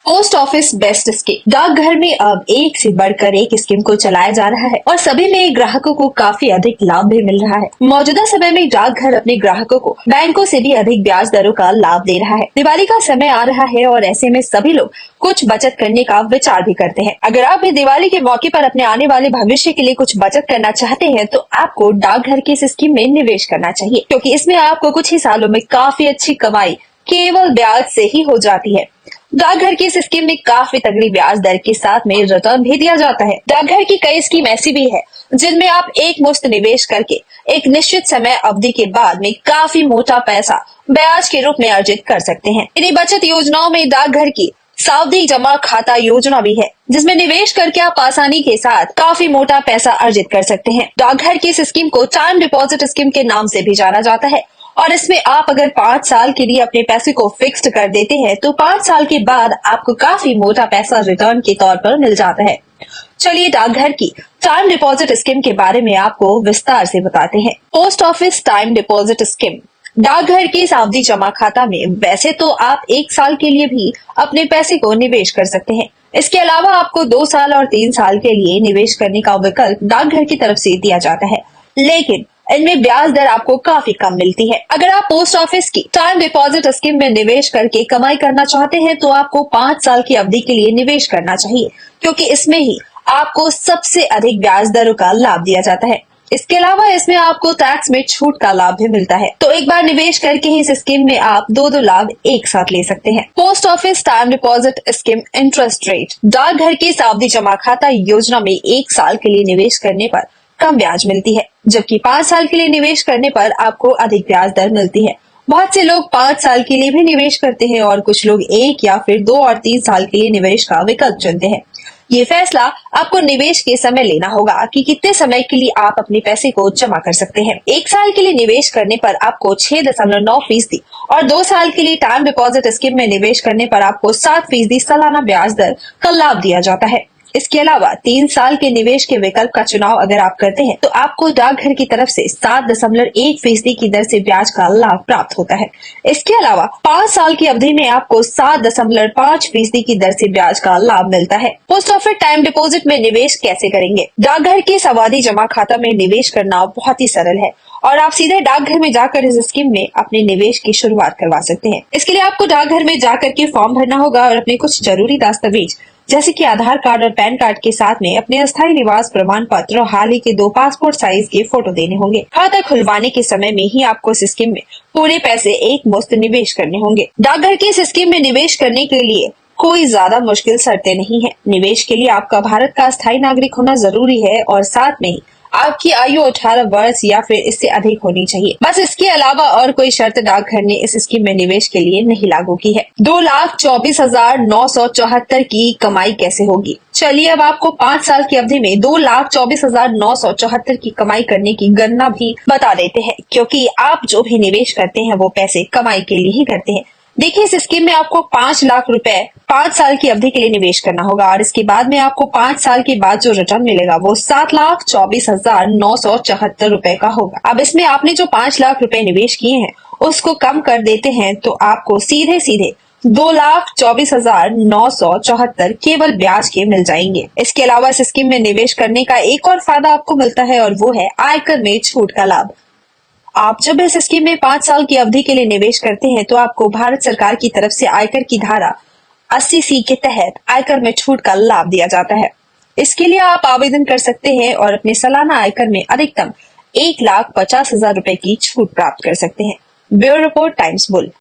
Post office best scheme. डाकघर में अब एक से बढ़कर एक स्कीम को चलाया जा रहा है और सभी में ग्राहकों को काफी अधिक लाभ भी मिल रहा है। मौजूदा समय में डाकघर अपने ग्राहकों को बैंकों से भी अधिक ब्याज दरों का लाभ दे रहा है। दिवाली का समय आ रहा है और ऐसे में सभी लोग कुछ बचत करने का विचार भी करते हैं। अगर आप भी दिवाली के मौके पर अपने आने वाले भविष्य के लिए कुछ बचत करना चाहते हैं तो आपको डाकघर की इस स्कीम में निवेश करना चाहिए, क्योंकि इसमें आपको कुछ ही सालों में काफी अच्छी कमाई केवल ब्याज से ही हो जाती है। डाकघर की इस स्कीम में काफी तगड़ी ब्याज दर के साथ में रिटर्न भी दिया जाता है। डाकघर की कई स्कीम ऐसी भी है जिनमें आप एक मुश्त निवेश करके एक निश्चित समय अवधि के बाद में काफी मोटा पैसा ब्याज के रूप में अर्जित कर सकते हैं। इन्हीं बचत योजनाओं में डाकघर की सावधि जमा खाता योजना भी है, जिसमें निवेश करके आप आसानी के साथ काफी मोटा पैसा अर्जित कर सकते हैं। डाकघर की इस स्कीम को टाइम डिपॉजिट स्कीम के नाम से भी जाना जाता है और इसमें आप अगर 5 साल के लिए अपने पैसे को फिक्स्ड कर देते हैं तो 5 साल के बाद आपको काफी मोटा पैसा रिटर्न के तौर पर मिल जाता है। चलिए डाकघर की टाइम डिपॉजिट स्कीम के बारे में आपको विस्तार से बताते हैं। Post office time deposit scheme डाकघर की सावधि जमा खाता में वैसे तो आप 1 साल के लिए भी अपने पैसे को निवेश कर सकते हैं। इसके अलावा आपको 2 साल और 3 साल के लिए निवेश करने का विकल्प डाकघर की तरफ से दिया जाता है, लेकिन इनमें ब्याज दर आपको काफी कम मिलती है। अगर आप पोस्ट ऑफिस की टाइम डिपॉजिट स्कीम में निवेश करके कमाई करना चाहते हैं तो आपको 5 साल की अवधि के लिए निवेश करना चाहिए, क्योंकि इसमें ही आपको सबसे अधिक ब्याज दरों का लाभ दिया जाता है। इसके अलावा इसमें आपको टैक्स में छूट का लाभ भी मिलता है। तो एक बार निवेश करके ही इस स्कीम में आप दो लाभ एक साथ ले सकते हैं। Post office time deposit scheme interest rate. डाकघर की सावधि जमा खाता योजना में 1 साल के लिए निवेश करने पर कम ब्याज मिलती है, जबकि 5 साल के लिए निवेश करने पर आपको अधिक ब्याज दर मिलती है। बहुत से लोग 5 साल के लिए भी निवेश करते हैं और कुछ लोग 1 या फिर 2 और 3 साल के लिए निवेश का विकल्प चुनते हैं। ये फैसला आपको निवेश के समय लेना होगा कि कितने समय के लिए आप अपने पैसे को जमा कर सकते हैं। 1 साल के लिए निवेश करने पर आपको 6.9% और 2 साल के लिए टाइम डिपॉजिट स्कीम में निवेश करने पर आपको 7% सालाना ब्याज दर का लाभ दिया जाता है। इसके अलावा 3 साल के निवेश के विकल्प का चुनाव अगर आप करते हैं तो आपको डाकघर की तरफ से 7.1% की दर से ब्याज का लाभ प्राप्त होता है। इसके अलावा 5 साल की अवधि में आपको 7.5% की दर से ब्याज का लाभ मिलता है। पोस्ट ऑफिस टाइम डिपॉजिट में निवेश कैसे करेंगे? डाकघर की सावधि जमा खाता में निवेश करना बहुत ही सरल है और आप सीधे डाकघर में जाकर इस स्कीम में अपने निवेश की शुरुआत करवा सकते हैं। इसके लिए आपको डाकघर में जाकर के फॉर्म भरना होगा और अपने कुछ जरूरी दस्तावेज जैसे कि आधार कार्ड और पैन कार्ड के साथ में अपने अस्थायी निवास प्रमाण पत्र और हाल ही के 2 पासपोर्ट साइज के फोटो देने होंगे। खाता खुलवाने के समय में ही आपको इस स्कीम में पूरे पैसे एक मुश्त निवेश करने होंगे। डाकघर की इस स्कीम में निवेश करने के लिए कोई ज्यादा मुश्किल शर्तें नहीं है। निवेश के लिए आपका भारत का स्थायी नागरिक होना जरूरी है और साथ में ही आपकी आयु 18 वर्ष या फिर इससे अधिक होनी चाहिए। बस इसके अलावा और कोई शर्त डाकघर ने इस स्कीम में निवेश के लिए नहीं लागू की है। 2,24,974 की कमाई कैसे होगी? चलिए अब आपको 5 साल की अवधि में 2,24,974 की कमाई करने की गणना भी बता देते हैं, क्योंकि आप जो भी निवेश करते हैं वो पैसे कमाई के लिए ही करते हैं। देखिए, इस स्कीम में आपको 5 लाख रुपए 5 साल की अवधि के लिए निवेश करना होगा और इसके बाद में आपको 5 साल के बाद जो रिटर्न मिलेगा वो 7,24,974 रुपए का होगा। अब इसमें आपने जो 5 लाख रुपए निवेश किए हैं उसको कम कर देते हैं तो आपको सीधे सीधे 2,24,974 केवल ब्याज के मिल जाएंगे। इसके अलावा इस स्कीम में निवेश करने का एक और फायदा आपको मिलता है और वो है आयकर में छूट का लाभ। आप जब इस स्कीम में 5 साल की अवधि के लिए निवेश करते हैं तो आपको भारत सरकार की तरफ से आयकर की धारा 80C के तहत आयकर में छूट का लाभ दिया जाता है। इसके लिए आप आवेदन कर सकते हैं और अपने सालाना आयकर में अधिकतम 1,50,000 रुपए की छूट प्राप्त कर सकते हैं। Bureau report, times bull.